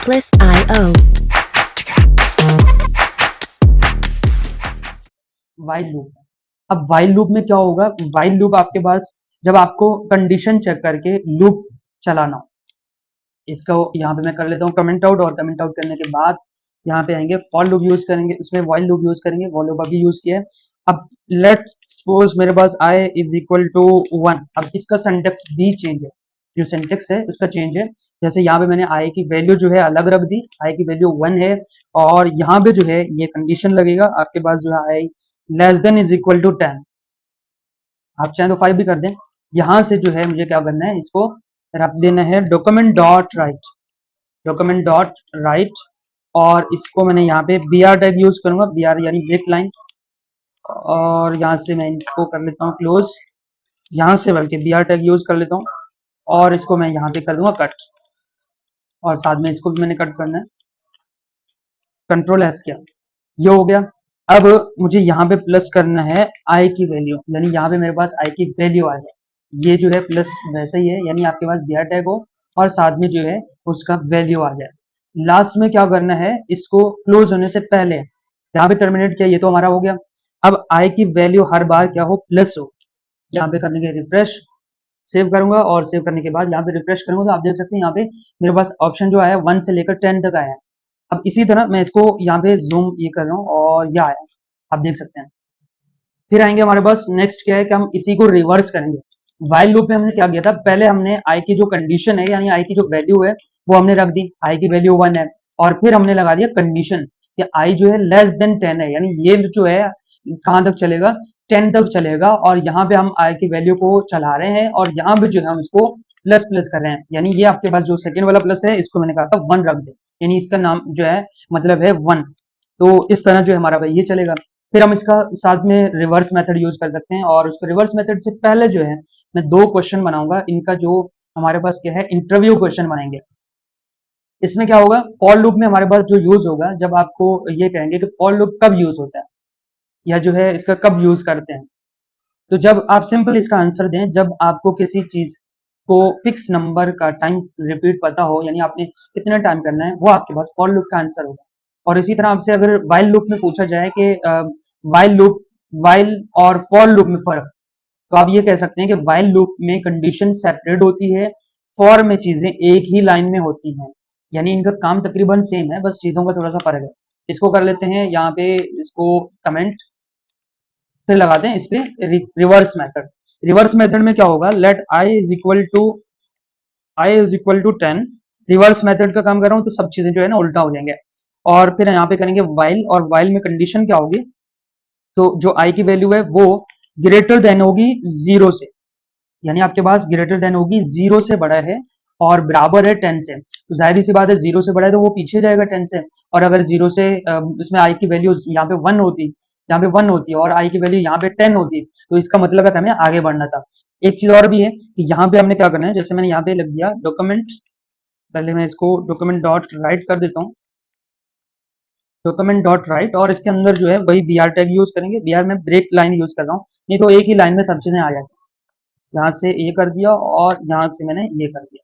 Checklist.io. While loop. अब while loop में क्या होगा, वाइल लूप आपके पास जब आपको कंडीशन चेक करके लूप चलाना हो, इसको यहाँ पे मैं कर लेता हूँ कमेंट आउट, और कमेंट आउट करने के बाद यहाँ पे आएंगे फॉर लूप यूज करेंगे, इसमें वाइल लूप यूज करेंगे, वो लूप अभी यूज किया है। अब लेट सपोज मेरे पास आई इज इक्वल टू 1, अब इसका सिंटेक्स भी चेंज है, जो सिंटेक्स है उसका चेंज है। जैसे यहाँ पे मैंने आई की वैल्यू जो है अलग रख दी, आई की वैल्यू 1 है, और यहाँ पे जो है ये कंडीशन लगेगा आपके पास जो है I less than is equal to 10, आप चाहें तो 5 भी कर दें। यहाँ से जो है मुझे क्या करना है, इसको रख देना है document dot right, document dot right, और इसको मैंने यहाँ पे बी आर टैग यूज करूंगा, बी आर यानी ब्रेक लाइन, और यहाँ से मैं इनको कर लेता हूँ क्लोज, यहाँ से बल्कि बी आर टैग यूज कर लेता हूँ, और इसको मैं यहाँ पे कर दूंगा कट, और साथ में इसको भी मैंने कट करना है, कंट्रोल एस किया, ये हो गया। अब मुझे यहाँ पे प्लस करना है आई की वैल्यू, यानी यहाँ पे मेरे पास आई की वैल्यू आ जाए, ये जो है प्लस वैसे ही है, यानी आपके पास बी आर टैग हो और साथ में जो है उसका वैल्यू आ जाए। लास्ट में क्या करना है, इसको क्लोज होने से पहले यहाँ पे टर्मिनेट किया, ये तो हमारा हो गया। अब आई की वैल्यू हर बार क्या हो, प्लस हो, यहाँ पे करने के रिफ्रेश सेव करूंगा, और सेव करने के बाद यहाँ पे रिफ्रेश करूंगा तो आप देख सकते हैं यहाँ पे मेरे पास ऑप्शन जो आया 1 से लेकर 10 तक आया है। अब इसी तरह मैं इसको यहाँ पे जूम ये कर रहा हूँ, और यह आया, आप देख सकते हैं। फिर आएंगे हमारे पास नेक्स्ट क्या है कि हम इसी को रिवर्स करेंगे। वाइल लूप में हमने क्या किया था, पहले हमने आई की जो कंडीशन है यानी आई की जो वैल्यू है वो हमने रख दी, आई की वैल्यू 1 है, और फिर हमने लगा दिया कंडीशन कि आई जो है लेस देन 10 है, यानी ये जो है कहाँ तक चलेगा, 10 तक चलेगा, और यहाँ पे हम आई की वैल्यू को चला रहे हैं, और यहाँ पे जो है हम इसको प्लस प्लस कर रहे हैं, यानी ये आपके पास जो सेकेंड वाला प्लस है इसको मैंने कहा था 1 रख दे, यानी इसका नाम जो है मतलब है 1। तो इस तरह जो है हमारा भाई ये चलेगा। फिर हम इसका साथ में रिवर्स मेथड यूज कर सकते हैं, और उसको रिवर्स मेथड से पहले जो है मैं 2 क्वेश्चन बनाऊंगा, इनका जो हमारे पास क्या है इंटरव्यू क्वेश्चन बनाएंगे। इसमें क्या होगा, फॉर लूप में हमारे पास जो यूज होगा, जब आपको ये कहेंगे कि फॉर लूप कब यूज होता है या जो है इसका कब यूज करते हैं, तो जब आप सिंपल इसका आंसर दें, जब आपको किसी चीज को फिक्स नंबर का टाइम रिपीट पता हो, यानी आपने कितना टाइम करना है, वो आपके पास फॉर लूप का आंसर होगा। और इसी तरह आपसे अगर वाइल लूप में पूछा जाए कि वाइल लूप, वाइल और फॉर लूप में फर्क, तो आप ये कह सकते हैं कि वाइल लूप में कंडीशन सेपरेट होती है, फॉर में चीजें एक ही लाइन में होती हैं, यानी इनका काम तकरीबन सेम है, बस चीजों का थोड़ा सा फर्क है। इसको कर लेते हैं यहाँ पे, इसको कमेंट, फिर लगाते हैं इस पे रिवर्स मेथड। रिवर्स मेथड में क्या होगा, let I is equal to 10, reverse method का काम कर रहा हूँ तो सब चीजें जो है ना उल्टा हो जाएंगे। और फिर यहाँ पे करेंगे वाइल, और वाइल में कंडीशन क्या होगी, तो जो आई की वैल्यू है वो ग्रेटर देन होगी 0 से, यानी आपके पास ग्रेटर देन होगी 0 से बड़ा है और बराबर है 10 से, तो जाहिर सी बात है 0 से बड़ा है तो वो पीछे जाएगा 10 से, और अगर 0 से इसमें आई की वैल्यू यहाँ पे 1 होती, यहाँ पे 1 होती और आई की वैल्यू यहाँ पे 10 होती, तो इसका मतलब है कि हमें आगे बढ़ना था। एक चीज और भी है कि यहाँ पे हमने क्या करना है, जैसे मैंने यहाँ पे लिख दिया डॉक्यूमेंट, पहले मैं इसको डॉक्यूमेंट डॉट राइट कर देता हूँ, डॉक्यूमेंट डॉट राइट, और इसके अंदर जो है वही बी आर टैग यूज करेंगे, बी आर में ब्रेक लाइन यूज कर रहा हूँ, नहीं तो एक ही लाइन में सब चीजें आ जाती, यहाँ से ये कर दिया और यहाँ से मैंने ये कर दिया।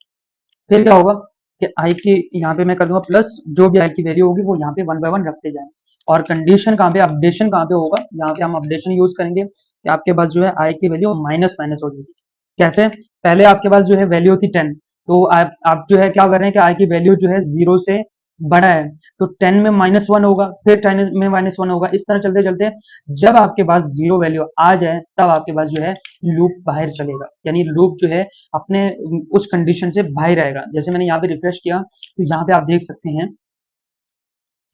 फिर क्या होगा कि आई की यहाँ पे मैं कर दूंगा प्लस, जो भी आई की वैल्यू होगी वो यहाँ पे 1 बाय 1 रखते जाएं, और कंडीशन कहाँ पे, अपडेशन कहाँ पे होगा, यहाँ पे हम अपडेशन यूज करेंगे कि आपके पास जो है आई की वैल्यू माइनस माइनस हो जाएगी। कैसे, पहले आपके पास जो है वैल्यू थी 10, तो आप जो है क्या कर रहे हैं कि आई की वैल्यू जो है 0 से बड़ा है, तो 10 में -1 होगा, फिर 10 में -1 होगा, इस तरह चलते चलते जब आपके पास 0 वैल्यू आ जाए तब आपके पास जो है लूप बाहर चलेगा, यानी लूप जो है अपने उस कंडीशन से बाहर आएगा। जैसे मैंने यहाँ पे रिफ्रेश किया तो यहाँ पे आप देख सकते हैं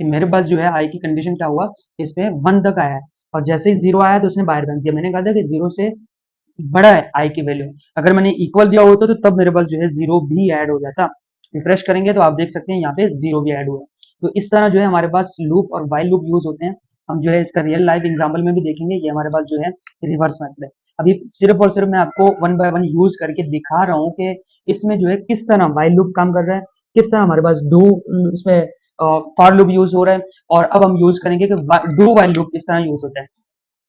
कि मेरे पास जो है आई की कंडीशन क्या हुआ, इसमें 1 तक आया है, और जैसे ही 0 आया तो उसने बाहर फेंक दिया। मैंने कहा था कि 0 से बड़ा है आई की वैल्यू, अगर मैंने इक्वल दिया होता तो तब मेरे पास जो है 0 भी ऐड हो जाता। रिफ्रेश करेंगे तो आप देख सकते हैं यहाँ पे 0 भी ऐड हुआ। तो इस तरह जो है हमारे पास लूप और वाइल लूप यूज होते हैं। हम जो है इसका रियल लाइफ एग्जाम्पल में भी देखेंगे, ये हमारे पास जो है रिवर्स मेथड है। अभी सिर्फ और सिर्फ मैं आपको 1 बाय 1 यूज करके दिखा रहा हूँ कि इसमें जो है किस तरह वाइल लूप काम कर रहा है, किस तरह हमारे पास डू इसमें फॉर लूप यूज हो रहा है, और अब हम यूज करेंगे कि डू वाइल लूप किस तरह यूज होता है।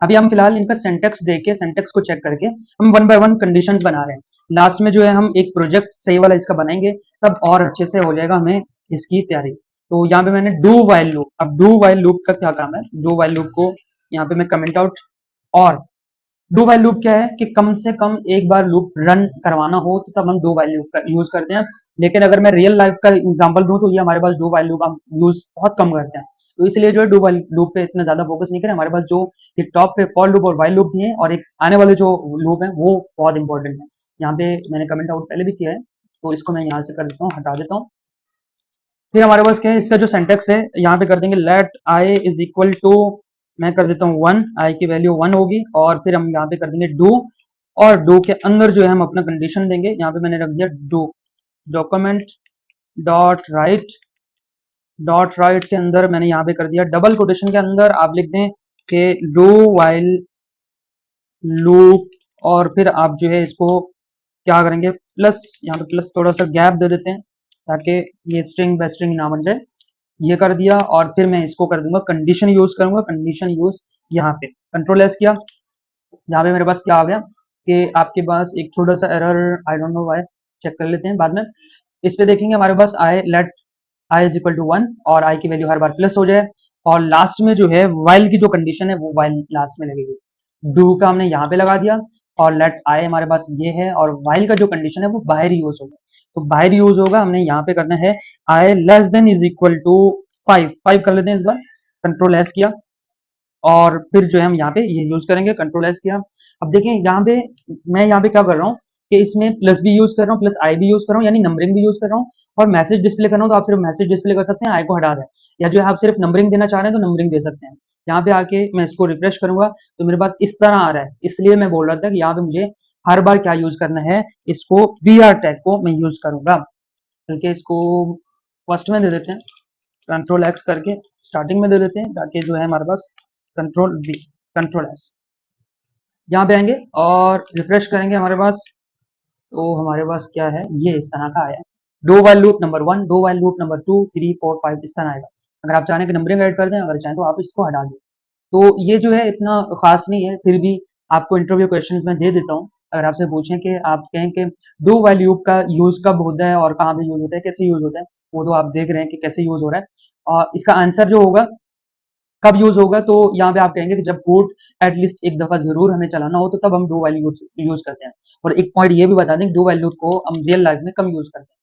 अभी हम फिलहाल इनका सिंटेक्स देख के, सिंटेक्स को चेक करके हम 1 बाय 1 कंडीशंस बना रहे हैं। लास्ट में जो है हम एक प्रोजेक्ट सही वाला इसका बनाएंगे, तब और अच्छे से हो जाएगा, हमें इसकी तैयारी। तो यहाँ पे मैंने डू वाइल लूप, अब डू वाइल लूप का क्या काम है, डू वाइल लूप को यहाँ पे मैं कमेंट आउट, और डू वाइल लूप क्या है कि कम से कम एक बार लूप रन करवाना हो तो तब हम डू वाइल लूप का यूज करते हैं। लेकिन अगर मैं रियल लाइफ का एग्जांपल दूं तो ये हमारे पास डू वाइल लूप हम यूज बहुत कम करते हैं। तो इसलिए जो है डू वाइल लूप पे इतना ज्यादा फोकस नहीं करें, हमारे पास जो ये टॉप पे फॉर लूप और वाइल लूप दिए हैं और एक आने वाले जो लूप है वो बहुत इंपॉर्टेंट है। यहाँ पे मैंने कमेंट आउट पहले भी किया है, तो इसको मैं यहाँ से कर देता हूँ, हटा देता हूँ। फिर हमारे पास क्या है, इसका जो सिंटेक्स है यहाँ पे कर देंगे let I is equal to, मैं कर देता हूँ 1, आई की वैल्यू 1 होगी, और फिर हम यहाँ पे कर देंगे डू, और डू के अंदर जो है हम अपना कंडीशन देंगे। यहाँ पे मैंने रख दिया डू डॉक्यूमेंट डॉट राइट के अंदर मैंने यहाँ पे कर दिया डबल कोटेशन के अंदर आप लिख दें कि डू वाइल लूप, और फिर आप जो है इसको क्या करेंगे, प्लस यहाँ पे प्लस थोड़ा सा गैप दे देते हैं ताकि ये स्ट्रिंग बाय स्ट्रिंग ना बन जाए। ये कर दिया, और फिर मैं इसको कर दूंगा कंडीशन यूज करूंगा, कंडीशन यूज यहाँ पे कंट्रोल एस किया। यहाँ पे मेरे पास क्या आ गया कि आपके पास एक छोटा सा error, I don't know why, check कर लेते हैं बाद में। इस पे देखेंगे हमारे पास I let I is equal to 1 और आई की वैल्यू हर बार प्लस हो जाए, और लास्ट में जो है वाइल की जो कंडीशन है वो वाइल लास्ट में लगेगी। डू का हमने यहाँ पे लगा दिया, और लेट आई हमारे पास ये है, और वाइल का जो कंडीशन है वो बाहर यूज होगा। तो बाहर यूज होगा, हमने यहाँ पे करना है I less than is equal to 5 कर लेते हैं इस बार, कंट्रोल एस किया, और फिर जो है हम यहाँ पे ये यूज करेंगे, कंट्रोल एस किया। अब देखिए यहाँ पे मैं यहाँ पे क्या कर रहा हूँ कि इसमें प्लस भी यूज कर रहा हूँ, प्लस आई भी यूज कर रहा हूँ, यानी नंबरिंग भी यूज कर रहा हूँ, और मैसेज डिस्प्ले कर रहा हूँ तो आप सिर्फ मैसेज डिस्प्ले कर सकते हैं, आई को हटा दें, या जो है आप सिर्फ नंबरिंग देना चाह रहे हैं तो नंबरिंग दे सकते हैं। यहाँ पे आके मैं इसको रिफ्रेश करूंगा तो मेरे पास इस तरह आ रहा है, इसलिए मैं बोल रहा था कि यहाँ पे मुझे हर बार क्या यूज करना है, इसको बी आर टैग को मैं यूज करूंगा। बल्कि इसको फर्स्ट में दे देते हैं, कंट्रोल एक्स करके स्टार्टिंग में दे देते हैं ताकि जो है हमारे पास कंट्रोल बी कंट्रोल एस, यहाँ पे आएंगे और रिफ्रेश करेंगे हमारे पास, तो हमारे पास क्या है, ये इस तरह का आया है। Do while loop number 1, do while loop number 2, 3, 4, 5 इस तरह आएगा। अगर आप चाहें कि नंबरिंग ऐड कर दें, अगर चाहें तो आप इसको हटा दें। तो ये जो है इतना खास नहीं है, फिर भी आपको इंटरव्यू क्वेश्चंस में दे देता हूँ। अगर आपसे पूछें कि आप कहें कि डू वाइल लूप का यूज कब होता है और कहाँ पे यूज होता है, कैसे यूज होता है, वो तो आप देख रहे हैं कि कैसे यूज हो रहा है, और इसका आंसर जो होगा कब यूज होगा, तो यहाँ पे आप कहेंगे कि जब कोड एटलीस्ट एक दफा जरूर हमें चलाना हो तो तब हम डू वाइल यूज करते हैं। और एक पॉइंट ये भी बता दें, डू वाइल लूप को हम रियल लाइफ में कम यूज करते हैं।